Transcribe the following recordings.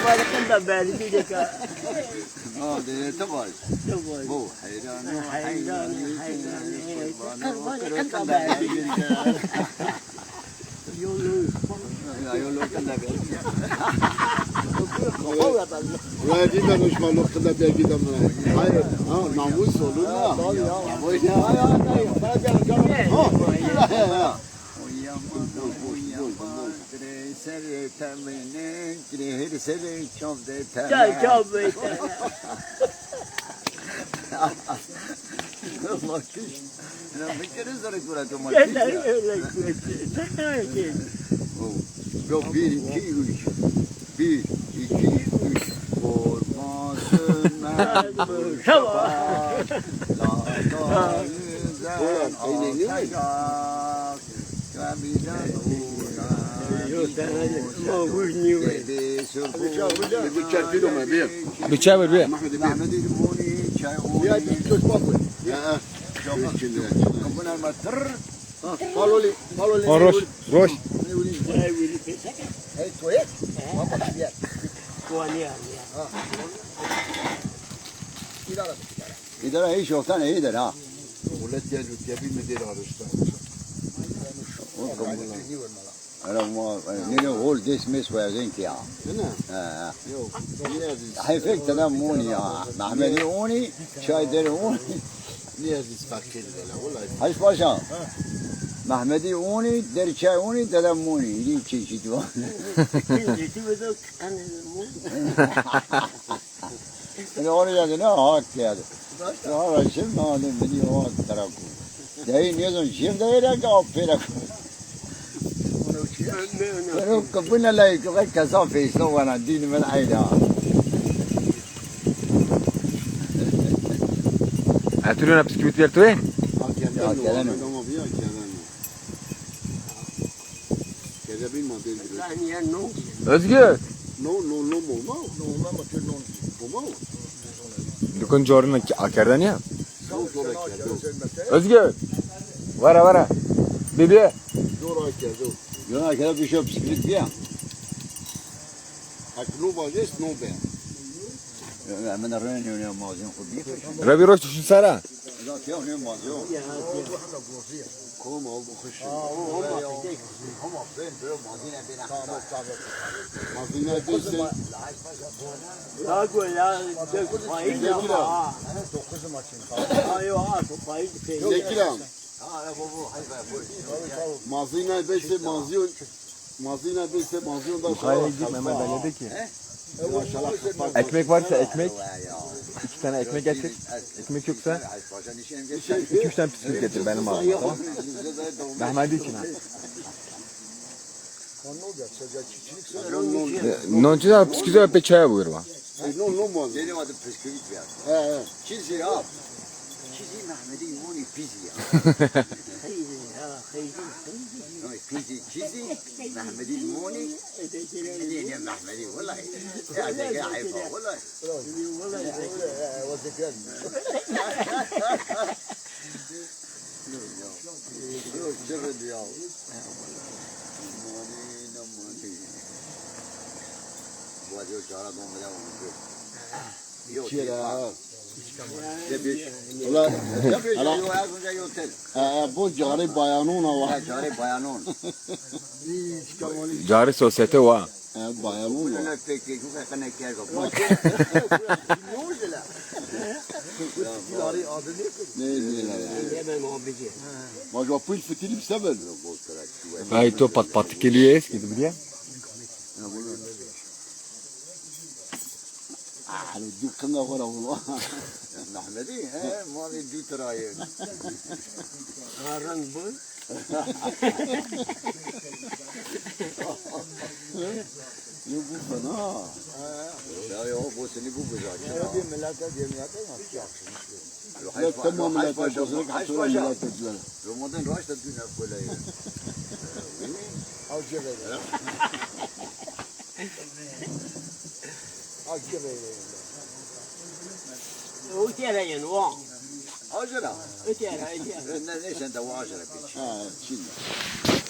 بالك انت بالي بيدك هذا تبغى مو حيران حيران كنت بالي يقولوا كنا وادي ما نش ما نقطة بيجي دمنا هاي ناموس ولا Allah kiş. Ben bir kere zor ettim ama. Yok 1 2 3. 1 2 3. Ormasına بتشاور بيه روش روش إذا هي شوفتنا إذا ها ولا تجلو تبي مدير هرشتا أنا ما نيجي هول ديس مس ويازين كيا هنا هاي فيك تناموني يا محمد يوني شاي دروني نيا ديس فاكر لا ولا هاي باشا محمد يوني در شاي يوني تناموني يجي شيء جوا أنا أقول يا جنا هاك يا ده هذا شيء ما هذا مني هو تراكو ده نيزون شيء ده يلا كافيرك أنا كبرنا لا يكفي كسر في سلو أنا دين من عيدا هاتولنا بسكويت وين Özgür. Dukun jorna akardan ya. Özgür. Vara. Bibi. يلا كذا بيشوف بسكويت فيها أكلوا باجس نو بيا من الرين يوم مازين خبيث Rabi roş düşün sara. ذاك يوم مازين كوم أو بخش هم فين بيرو مازين بينا مازينا ديسة لا اقول لا فايد ايوه فايد في زكرام ها بابو مازينا بيسة مازينا بيسة مازيون da Hayır gitme ben dedi ki. maşallah Ekmek varsa ekmek. 2 tane ekmek getir. Ekmek yoksa 2-3 tane bisküvit getir benim ağzıma tamam. Mehmet için ha. Noncu da bisküvit ve çaya buyur bak. no maz Benim adım bisküvit ya. he Çizi ya. Çizi Mehmet'i yumuni pizi ya. Pizi çizi Mehmet'i yumuni. Yine Mehmet'i vallahi. Ya ne ayıp vallahi. Yok cırdı ya. Bu acı çara donmaya olmuş. Yok kira Ulan bu cari bayanuna var Cari sosyete var. bayanuna ne diyorlar Macva pil fitilip sever Hayır to pat geliyor eski biliyor. Dükkanda var ama Mehmet'i he mavi dütürayı Aran bu. Yok bu fena Ya bu seni bu güzel Ya tamam millet başına kaçıyor millet dediler Ramazan raşta dünya böyle O kere yan var. Acıra Ötera. ne sen de acıra bir Ha Çin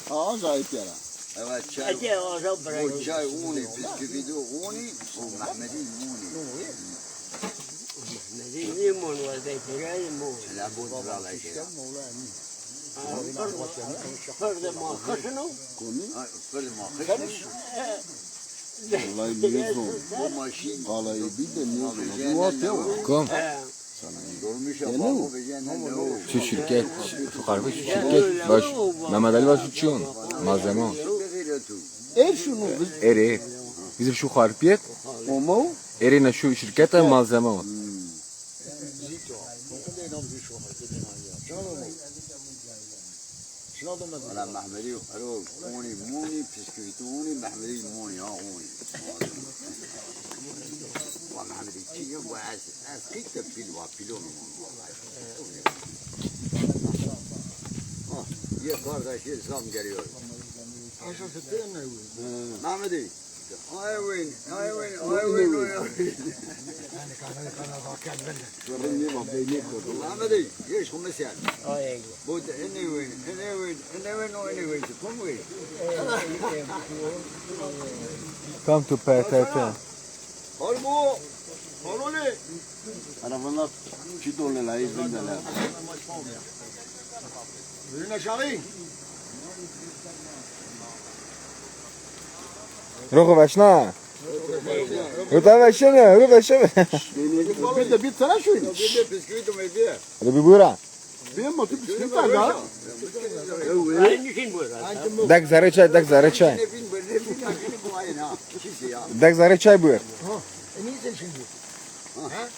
Ha acayip yara Evet çay. Ece ağza Bu bırak. çay uni, bisküvidi uni, bu Mehmet'in uni. Ne limon var da kere limon. La bu drala şey. Fırdı mı kışını? Fırdı mı kışmış? Vallahi mezun. Bu maşin. Vallahi bir de mezun. Bu atıyor. Kom. Durmuş ya bu bejennen de o. Şu şirket, şu kargı şu şirket baş. Mehmet Ali baş uçuyor. Malzeme o. Er şunu biz Eri. Bizim şu harpiyet. Omo. Eri'ne şu şirkete malzeme o. Valla Mehmet'i aro uni muni bisküviti uni Mehmet'i muni ha uni. Valla Mehmet'i çiğne bu az kıkta pilo mu? Ye kardeşi zam geliyor. Mehmet'i. Ayvin. Mehmet'i, yeş komiser. Ay. Bu da anyway. Tupum ve. Come to PTT. Halbu. Halole. Arabanlar çitolle la izindeler. Ürün aşağı. Ruhu başna. Ruta başna. Ruhu başna. Bir de bir tane şu. Bir de bisküvit mi bir? Hadi bir buyura. Bir motu bisküvit var da. Aynı şey bu. Dak zarı çay, dak zarı çay. Ne bin bu ayın ha. Kimse ya. Dak zarı çay buyur. Ne yiyeceksin şimdi? Ha?